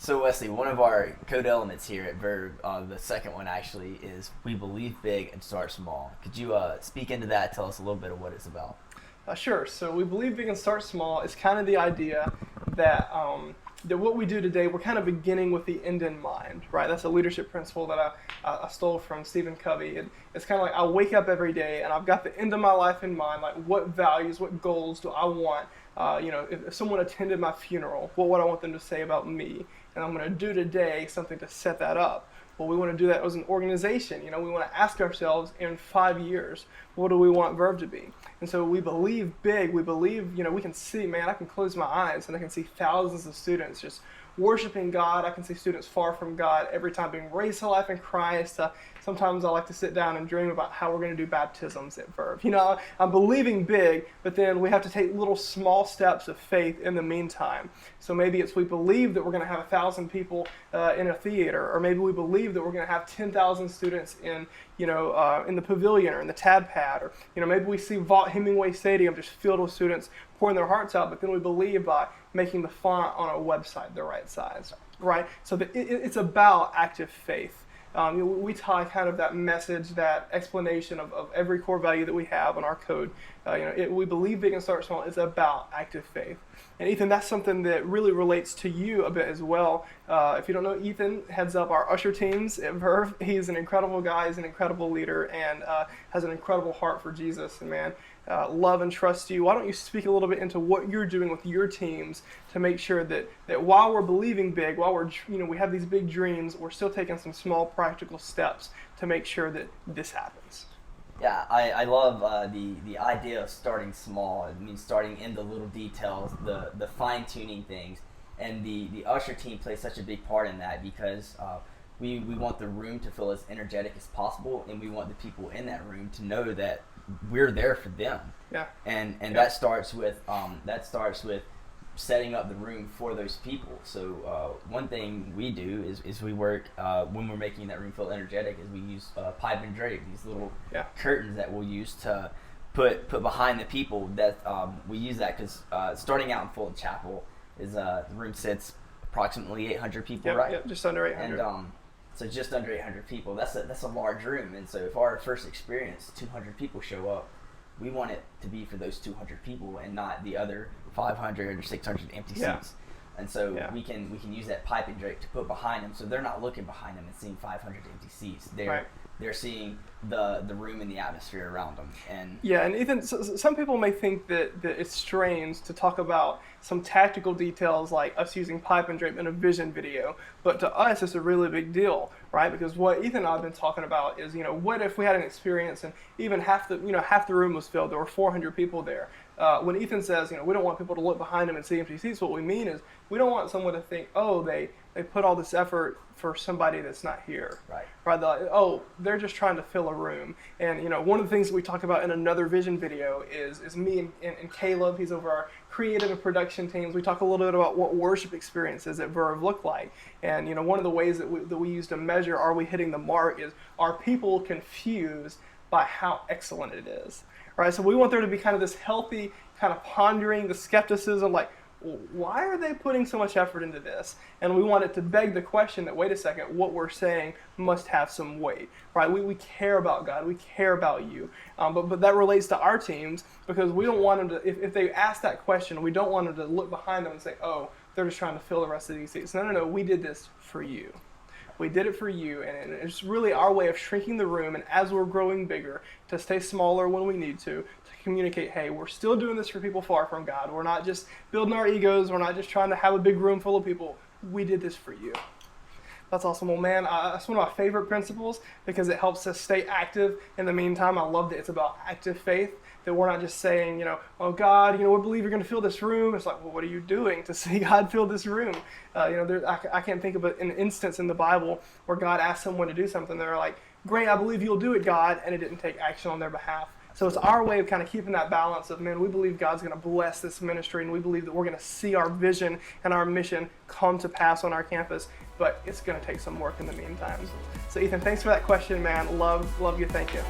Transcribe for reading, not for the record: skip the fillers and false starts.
So Wesley, one of our code elements here at Verb, the second one actually, is we believe big and start small. Could you speak into that? Tell us a little bit of what it's about. Sure. So we believe big and start small is kind of the idea that that what we do today, we're kind of beginning with the end in mind, right? That's a leadership principle that I stole from Stephen Covey. It's kind of like I wake up every day and I've got the end of my life in mind, like what values, what goals do I want? If someone attended my funeral, what would I want them to say about me? And I'm going to do today something to set that up. Well, we want to do that as an organization. We want to ask ourselves in 5 years, what do we want Verve to be? And so we believe big. We believe, we can see, man, I can close my eyes and I can see thousands of students just worshiping God. I can see students far from God every time being raised to life in Christ. Sometimes I like to sit down and dream about how we're going to do baptisms at Verve. I'm believing big, but then we have to take little small steps of faith in the meantime. So maybe it's we believe that we're going to have 1,000 people in a theater, or maybe we believe that we're going to have 10,000 students in the pavilion or in the tab pad, or maybe we see Hemingway Stadium just filled with students pouring their hearts out, but then we believe by making the font on a website the right size, right? So it's about active faith. We tie kind of that message, that explanation of every core value that we have on our code. We believe big and start small is about active faith. And Ethan, that's something that really relates to you a bit as well. If you don't know, Ethan heads up our usher teams at Verve. He's an incredible guy, he's an incredible leader, and has an incredible heart for Jesus. And man, love and trust you. Why don't you speak a little bit into what you're doing with your teams to make sure that while we're believing big, while we have these big dreams, we're still taking some small practical steps to make sure that this happens. Yeah, I love the idea of starting small. It means starting in the little details, the fine-tuning things. And the usher team plays such a big part in that because we want the room to feel as energetic as possible, and we want the people in that room to know that we're there for them. Yeah. And that starts with setting up the room for those people. So one thing we do is we work when we're making that room feel energetic is we use pipe and drape, these little curtains that we'll use to put behind the people. That we use that because starting out in Fulton Chapel is the room sits approximately 800 people, right? Yep, just under 800. And so just under 800 people. That's a large room. And so if our first experience 200 people show up, we want it to be for those 200 people and not the other 500 or 600 empty seats. And so we can use that pipe and drape to put behind them, so they're not looking behind them and seeing 500 empty seats. They're seeing the room and the atmosphere around them. And Ethan, some people may think that it's strange to talk about some tactical details like us using pipe and drape in a vision video, but to us it's a really big deal, right? Because what Ethan and I have been talking about is, what if we had an experience and even half the room was filled, there were 400 people there. When Ethan says, we don't want people to look behind them and see empty seats, what we mean is we don't want someone to think, oh, they put all this effort for somebody that's not here. Right. They're just trying to fill a room. And, one of the things that we talk about in another vision video is me and Caleb. He's over our creative and production teams. We talk a little bit about what worship experiences at Verve look like. And, one of the ways that we use to measure are we hitting the mark is, are people confused by how excellent it is? Right, so we want there to be kind of this healthy kind of pondering, the skepticism, like, why are they putting so much effort into this? And we want it to beg the question that, wait a second, what we're saying must have some weight, right? We care about God, we care about you, but that relates to our teams because we don't want them to, if they ask that question, we don't want them to look behind them and say, oh, they're just trying to fill the rest of these seats. No, we did this for you. We did it for you, and it's really our way of shrinking the room, and as we're growing bigger, to stay smaller when we need to communicate, hey, we're still doing this for people far from God. We're not just building our egos. We're not just trying to have a big room full of people. We did this for you. That's awesome. Well, man, that's one of my favorite principles because it helps us stay active. In the meantime, I love that it's about active faith, that we're not just saying, oh, God, we believe you're going to fill this room. It's like, well, what are you doing to see God fill this room? I can't think of an instance in the Bible where God asked someone to do something. They're like, great, I believe you'll do it, God, and it didn't take action on their behalf. So it's our way of kind of keeping that balance of, man, we believe God's going to bless this ministry, and we believe that we're going to see our vision and our mission come to pass on our campus, but it's going to take some work in the meantime. So Ethan, thanks for that question, man. Love you. Thank you.